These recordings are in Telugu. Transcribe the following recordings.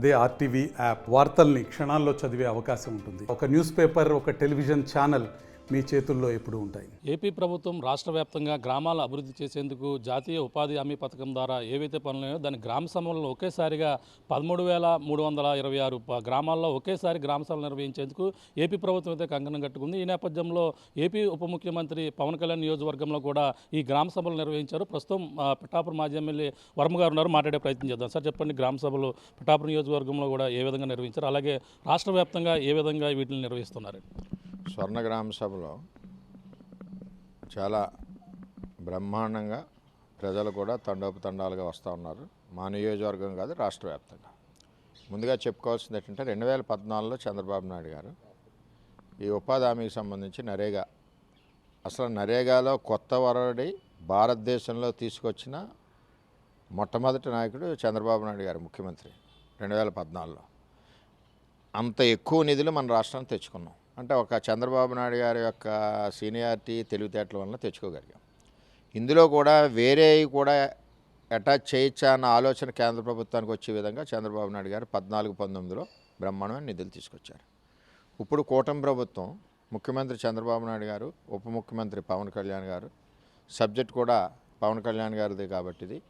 అదే ఆర్టీవీ యాప్ వార్తల్ని క్షణాల్లో చదివే అవకాశం ఉంటుంది. ఒక న్యూస్ పేపర్, ఒక టెలివిజన్ ఛానల్ మీ చేతుల్లో ఎప్పుడూ ఉంటాయి. ఏపీ ప్రభుత్వం రాష్ట్ర వ్యాప్తంగా గ్రామాల అభివృద్ధి చేసేందుకు జాతీయ ఉపాధి హామీ పథకం ద్వారా ఏవైతే పనులున్నాయో దాని గ్రామ సభల్లో ఒకేసారిగా 13,326 గ్రామాల్లో ఒకేసారి గ్రామ సభలు నిర్వహించేందుకు ఏపీ ప్రభుత్వం అయితే కంకణం కట్టుకుంది. ఈ నేపథ్యంలో ఏపీ ఉప ముఖ్యమంత్రి పవన్ కళ్యాణ్ నియోజకవర్గంలో కూడా ఈ గ్రామ సభలు నిర్వహించారు. ప్రస్తుతం పిఠాపురం మాజీ ఎమ్మెల్యే వర్మ గారు ఉన్నారు, మాట్లాడే ప్రయత్నం చేద్దాం. సార్ చెప్పండి, గ్రామ సభలు పిఠాపురం నియోజకవర్గంలో కూడా ఏ విధంగా నిర్వహించారు, అలాగే రాష్ట్ర వ్యాప్తంగా ఏ విధంగా వీటిని నిర్వహిస్తున్నారు? స్వర్ణ గ్రామ సభలో చాలా బ్రహ్మాండంగా ప్రజలు కూడా తండోపతండాలుగా వస్తూ ఉన్నారు. మా నియోజకవర్గం కాదు, రాష్ట్ర వ్యాప్తంగా. ముందుగా చెప్పుకోవాల్సింది ఏంటంటే 2014లో చంద్రబాబు నాయుడు గారు ఈ ఉపాధి హామీకి సంబంధించి నరేగా, అసలు నరేగాలో కొత్త వరడి భారతదేశంలో తీసుకొచ్చిన మొట్టమొదటి నాయకుడు చంద్రబాబు నాయుడు గారు, ముఖ్యమంత్రి 2014లో. అంత ఎక్కువ నిధులు మన రాష్ట్రానికి తెచ్చుకున్నాం అంటే ఒక చంద్రబాబు నాయుడు గారి యొక్క సీనియారిటీ, తెలివితేటల వలన తెచ్చుకోగలిగాం. ఇందులో కూడా వేరే కూడా అటాచ్ చేయొచ్చా అన్న ఆలోచన కేంద్ర ప్రభుత్వానికి వచ్చే విధంగా చంద్రబాబు నాయుడు గారు 14-19లో బ్రహ్మాండమైన నిధులు తీసుకొచ్చారు. ఇప్పుడు కూటమి ప్రభుత్వం, ముఖ్యమంత్రి చంద్రబాబు నాయుడు గారు, ఉప ముఖ్యమంత్రి పవన్ కళ్యాణ్ గారు, సబ్జెక్ట్ కూడా పవన్ కళ్యాణ్ గారిది కాబట్టి ఇది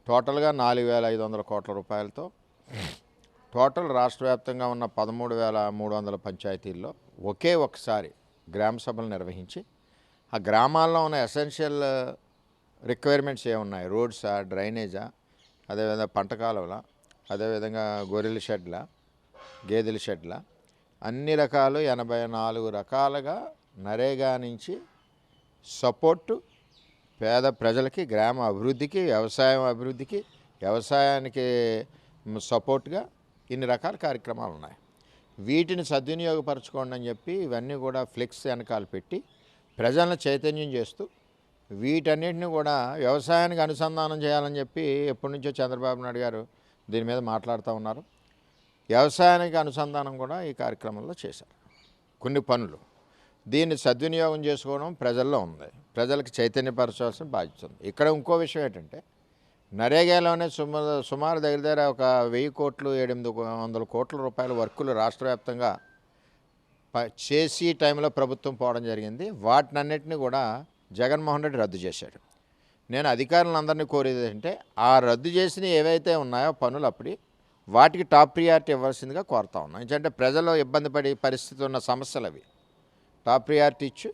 టోటల్గా 4,500 కోట్ల రూపాయలతో టోటల్ రాష్ట్ర వ్యాప్తంగా ఉన్న 13,300 పంచాయతీల్లో ఒకే ఒకసారి గ్రామ సభలు నిర్వహించి ఆ గ్రామాల్లో ఉన్న ఎసెన్షియల్ రిక్వైర్మెంట్స్ ఏమున్నాయి, రోడ్సా, డ్రైనేజా, అదేవిధంగా పంట కాలువల, అదేవిధంగా గొర్రెల షెడ్ల, గేదెల షెడ్ల, అన్ని రకాలు 84 రకాలుగా నరేగా నుంచి సపోర్టు పేద ప్రజలకి, గ్రామ అభివృద్ధికి, వ్యవసాయం అభివృద్ధికి, వ్యవసాయానికి సపోర్ట్గా ఇన్ని రకాల కార్యక్రమాలు ఉన్నాయి. వీటిని సద్వినియోగపరచుకోండి అని చెప్పి ఇవన్నీ కూడా ఫ్లెక్స్ వెనకాల పెట్టి ప్రజలను చైతన్యం చేస్తూ వీటన్నిటిని కూడా వ్యవసాయానికి అనుసంధానం చేయాలని చెప్పి ఎప్పటి నుంచో చంద్రబాబు నాయుడు గారు దీని మీద మాట్లాడుతూ ఉన్నారు. వ్యవసాయానికి అనుసంధానం కూడా ఈ కార్యక్రమంలో చేశారు కొన్ని పనులు. దీన్ని సద్వినియోగం చేసుకోవడం ప్రజల్లో ఉంది, ప్రజలకు చైతన్యపరచాల్సిన బాధ్యత ఉంది. ఇక్కడ ఇంకో విషయం ఏంటంటే నరేగాలోనే సుమారు దగ్గర ఒక 1,000 కోట్లు 800 కోట్ల రూపాయల వర్కులు రాష్ట్ర వ్యాప్తంగా చేసి టైంలో ప్రభుత్వం పోవడం జరిగింది. వాటినన్నిటిని కూడా జగన్మోహన్ రెడ్డి రద్దు చేశాడు. నేను అధికారులందరినీ కోరేది ఏంటంటే ఆ రద్దు చేసిన ఏవైతే ఉన్నాయో పనులు అప్పుడు వాటికి టాప్ ప్రియారిటీ ఇవ్వాల్సిందిగా కోరుతా ఉన్నాం. ఎందుకంటే ప్రజలు ఇబ్బంది పడే పరిస్థితి ఉన్న సమస్యలు అవి టాప్ ప్రియారిటీ ఇచ్చి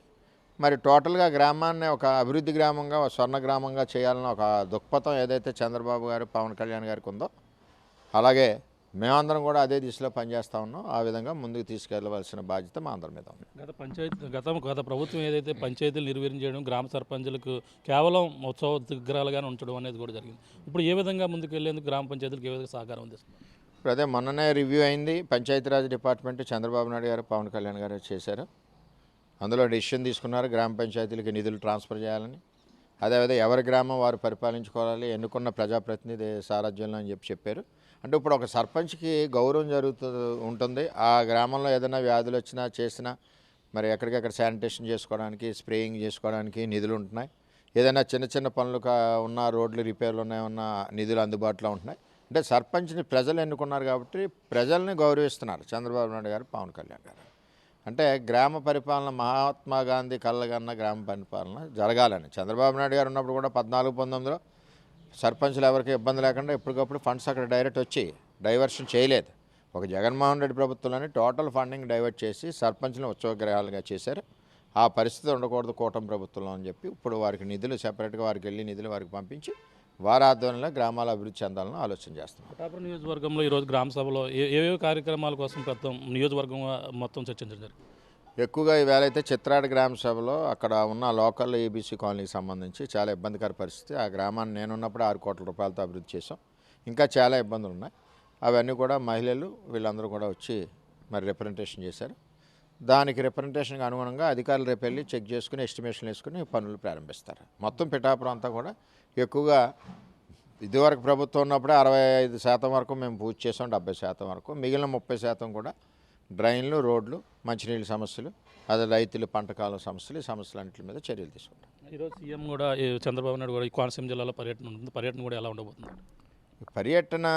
మరి టోటల్గా గ్రామాన్ని ఒక అభివృద్ధి గ్రామంగా, స్వర్ణ గ్రామంగా చేయాలన్న ఒక దృక్పథం ఏదైతే చంద్రబాబు గారు, పవన్ కళ్యాణ్ గారికి ఉందో అలాగే మేమందరం కూడా అదే దిశలో పనిచేస్తూ ఉన్నాం. ఆ విధంగా ముందుకు తీసుకెళ్లవలసిన బాధ్యత మా అందరి మీద ఉంది. గత ప్రభుత్వం ఏదైతే పంచాయతీలు నిర్వీర్యం చేయడం, గ్రామ సర్పంచులకు కేవలం ఉత్సవ విగ్రహాలుగానే ఉంచడం అనేది కూడా జరిగింది. ఇప్పుడు ఏ విధంగా ముందుకు వెళ్ళేందుకు గ్రామ పంచాయతీలకు ఏ విధంగా సహకారం అందిస్తుంది? ఇప్పుడు అదే మొన్ననే రివ్యూ అయింది. పంచాయతీరాజ్ డిపార్ట్మెంట్ చంద్రబాబు నాయుడు గారు, పవన్ కళ్యాణ్ గారు చేశారు. అందులో డెసిషన్ తీసుకున్నారు గ్రామ పంచాయతీలకి నిధులు ట్రాన్స్ఫర్ చేయాలని. అదేవిధంగా ఎవరి గ్రామం వారు పరిపాలించుకోవాలి, ఎన్నుకున్న ప్రజాప్రతినిధి సారథ్యంలో అని చెప్పారు. అంటే ఇప్పుడు ఒక సర్పంచ్కి గౌరవం ఉంటుంది. ఆ గ్రామంలో ఏదైనా వ్యాధులు వచ్చినా చేసినా మరి ఎక్కడికెక్కడ శానిటేషన్ చేసుకోవడానికి, స్ప్రేయింగ్ చేసుకోవడానికి నిధులు ఉంటున్నాయి. ఏదైనా చిన్న చిన్న పనులు ఉన్న రోడ్లు రిపేర్లు ఉన్న నిధులు అందుబాటులో ఉంటున్నాయి. అంటే సర్పంచ్ని ప్రజలు ఎన్నుకున్నారు కాబట్టి ప్రజల్ని గౌరవిస్తున్నారు చంద్రబాబు నాయుడు గారు, పవన్ కళ్యాణ్ గారు. అంటే గ్రామ పరిపాలన మహాత్మా గాంధీ కళ్ళగన్న గ్రామ పరిపాలన జరగాలని చంద్రబాబు నాయుడు గారు ఉన్నప్పుడు కూడా 14-19లో సర్పంచ్లు ఎవరికి ఇబ్బంది లేకుండా ఎప్పటికప్పుడు ఫండ్స్ అక్కడ డైరెక్ట్ వచ్చి డైవర్షన్ చేయలేదు. ఒక జగన్మోహన్ రెడ్డి ప్రభుత్వంలోనే టోటల్ ఫండింగ్ డైవర్ట్ చేసి సర్పంచ్లను ఉత్సవగ్రహాలుగా చేశారు. ఆ పరిస్థితి ఉండకూడదు కూటమి ప్రభుత్వంలో అని చెప్పి ఇప్పుడు వారికి నిధులు సెపరేట్గా వారికి వెళ్ళి నిధులు వారికి పంపించి వారి ఆధ్వర్యంలో గ్రామాల అభివృద్ధి చెందాలని ఆలోచన చేస్తున్నాం. పిఠాపురం నియోజకవర్గంలో ఈరోజు గ్రామ సభలో ఏవే కార్యక్రమాల కోసం నియోజకవర్గం మొత్తం చర్చించారు? ఎక్కువగా ఈవేళ అయితే చిత్రాడ గ్రామ సభలో అక్కడ ఉన్న లోకల్ ఈబీసీ కాలనీకి సంబంధించి చాలా ఇబ్బందికర పరిస్థితి. ఆ గ్రామాన్ని నేనున్నప్పుడు 6 కోట్ల రూపాయలతో అభివృద్ధి చేసాం. ఇంకా చాలా ఇబ్బందులు ఉన్నాయి. అవన్నీ కూడా మహిళలు వీళ్ళందరూ కూడా వచ్చి మరి రిప్రజెంటేషన్ చేశారు. దానికి రిప్రజెంటేషన్కి అనుగుణంగా అధికారులు రేపు వెళ్ళి చెక్ చేసుకుని ఎస్టిమేషన్ వేసుకుని పనులు ప్రారంభిస్తారు. మొత్తం పిఠాపురం అంతా కూడా ఎక్కువగా ఇదివరకు ప్రభుత్వం ఉన్నప్పుడే 65% వరకు మేము పూర్తి చేసాం, 70% వరకు. మిగిలిన 30% కూడా డ్రైన్లు, రోడ్లు, మంచినీళ్ళ సమస్యలు, అదే రైతులు పంట కాలం సమస్యలు, ఈ సమస్యలన్నింటి మీద చర్యలు తీసుకుంటాం. ఈరోజు సీఎం కూడా చంద్రబాబు నాయుడు కూడా ఈ కోనసీమ జిల్లాలో పర్యటన ఉంటుంది. పర్యటన కూడా ఎలా ఉండబోతుంది? పర్యటన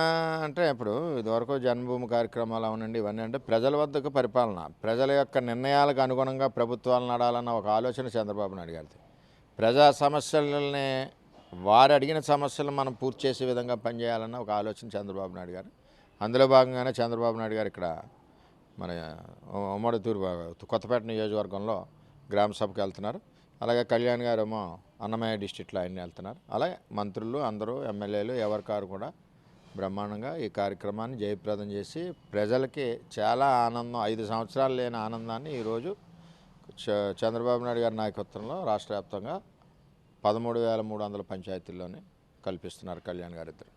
అంటే ఇప్పుడు ఇదివరకు జన్మభూమి కార్యక్రమాలు అవునండి, ఇవన్నీ అంటే ప్రజల వద్దకు పరిపాలన, ప్రజల యొక్క నిర్ణయాలకు అనుగుణంగా ప్రభుత్వాలు నడాలన్న ఒక ఆలోచన చంద్రబాబు నాయుడు గారిది. ప్రజా సమస్యలని వారు అడిగిన సమస్యలను మనం పూర్తి చేసే విధంగా పనిచేయాలన్న ఒక ఆలోచన చంద్రబాబు నాయుడు గారు. అందులో భాగంగానే చంద్రబాబు నాయుడు గారు ఇక్కడ మన ఉమ్మడి కొత్తపేట నియోజకవర్గంలో గ్రామ సభకు వెళ్తున్నారు. అలాగే కళ్యాణ్ గారేమో అన్నమయ్య డిస్టిక్లో ఆయన వెళ్తున్నారు. అలాగే మంత్రులు అందరూ ఎమ్మెల్యేలు ఎవరికారు కూడా బ్రహ్మాండంగా ఈ కార్యక్రమాన్ని జయప్రదం చేసి ప్రజలకి చాలా ఆనందం, 5 సంవత్సరాలు లేని ఆనందాన్ని ఈరోజు చంద్రబాబు నాయుడు గారి నాయకత్వంలో రాష్ట్ర వ్యాప్తంగా 13,300 పంచాయతీల్లోనే కల్పిస్తున్నారు కళ్యాణ్ గారు ఇద్దరు.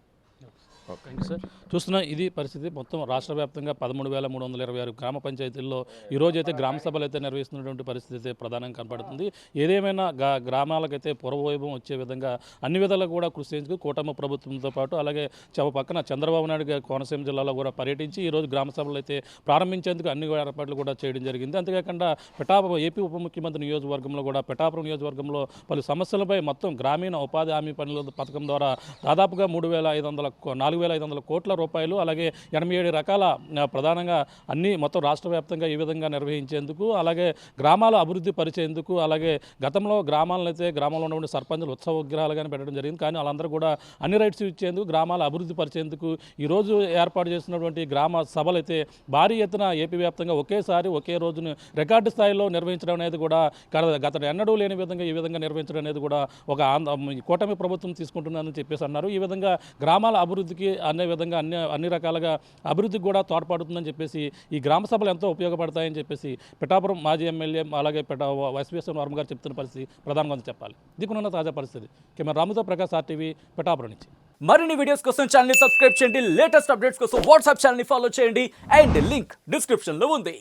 ఓకే సార్, చూస్తున్నా ఇది పరిస్థితి. మొత్తం రాష్ట్ర వ్యాప్తంగా 13,326 గ్రామ పంచాయతీల్లో ఈరోజైతే గ్రామ సభలు అయితే నిర్వహిస్తున్నటువంటి పరిస్థితి అయితే ప్రధానంగా కనపడుతుంది. ఏదేమైనా గ్రామాలకైతే పూర్వవైభవం వచ్చే విధంగా అన్ని విధాలుగా కూడా కృషి చేయించుకు కూటమి ప్రభుత్వంతో పాటు అలాగే పక్కన చంద్రబాబు నాయుడు గారు కోనసీమ జిల్లాలో కూడా పర్యటించి ఈరోజు గ్రామ సభలు అయితే ప్రారంభించేందుకు అన్ని ఏర్పాట్లు కూడా చేయడం జరిగింది. అంతేకాకుండా ఏపీ ఉప ముఖ్యమంత్రి నియోజకవర్గంలో కూడా పిఠాపురం నియోజకవర్గంలో పలు సమస్యలపై మొత్తం గ్రామీణ ఉపాధి హామీ పనుల పథకం ద్వారా దాదాపుగా 4,500 కోట్ల రూపాయలు అలాగే 87 రకాల ప్రధానంగా అన్ని మొత్తం రాష్ట్ర వ్యాప్తంగా ఈ విధంగా నిర్వహించేందుకు అలాగే గ్రామాల అభివృద్ధి పరిచేందుకు అలాగే గతంలో గ్రామాల్లో ఉన్నటువంటి సర్పంచులు ఉత్సవ విగ్రహాలుగానే పెట్టడం జరిగింది. కానీ వాళ్ళందరూ కూడా అన్ని రైట్స్ ఇచ్చేందుకు గ్రామాల అభివృద్ధి పరిచేందుకు ఈరోజు ఏర్పాటు చేస్తున్నటువంటి గ్రామ సభలు అయితే భారీ ఎత్తున ఏపీ వ్యాప్తంగా ఒకేసారి ఒకే రోజును రికార్డు స్థాయిలో నిర్వహించడం అనేది కూడా గత ఎన్నడూ లేని విధంగా ఈ విధంగా నిర్వహించడం అనేది కూడా ఒక కూటమి ప్రభుత్వం తీసుకుంటుందని చెప్పేసి అన్నారు. ఈ విధంగా గ్రామాల అభివృద్ధికి అనే విధంగా అన్ని రకాలుగా అభివృద్ధికి కూడా తోడ్పడుతుందని చెప్పేసి ఈ గ్రామ సభలు ఎంతో ఉపయోగపడతాయని చెప్పేసి పిఠాపురం మాజీ ఎమ్మెల్యే అలాగే వైఎస్వీఎస్ వర్మ గారు చెప్తున్న పరిస్థితి ప్రధానంగా చెప్పాలి. దిక్కునున్న తాజా పరిస్థితి కెమెరా రాముతో ప్రకాష్ RTV పిఠాపురం నుంచి. మరిన్ని వీడియోస్ కోసం ఛానల్ ని సబ్స్క్రైబ్ చేయండి, లేటెస్ట్ అప్డేట్స్ కోసం వాట్సాప్ ఛానల్ ని ఫాలో చేయండి అండ్ లింక్ డిస్క్రిప్షన్ లో ఉంది.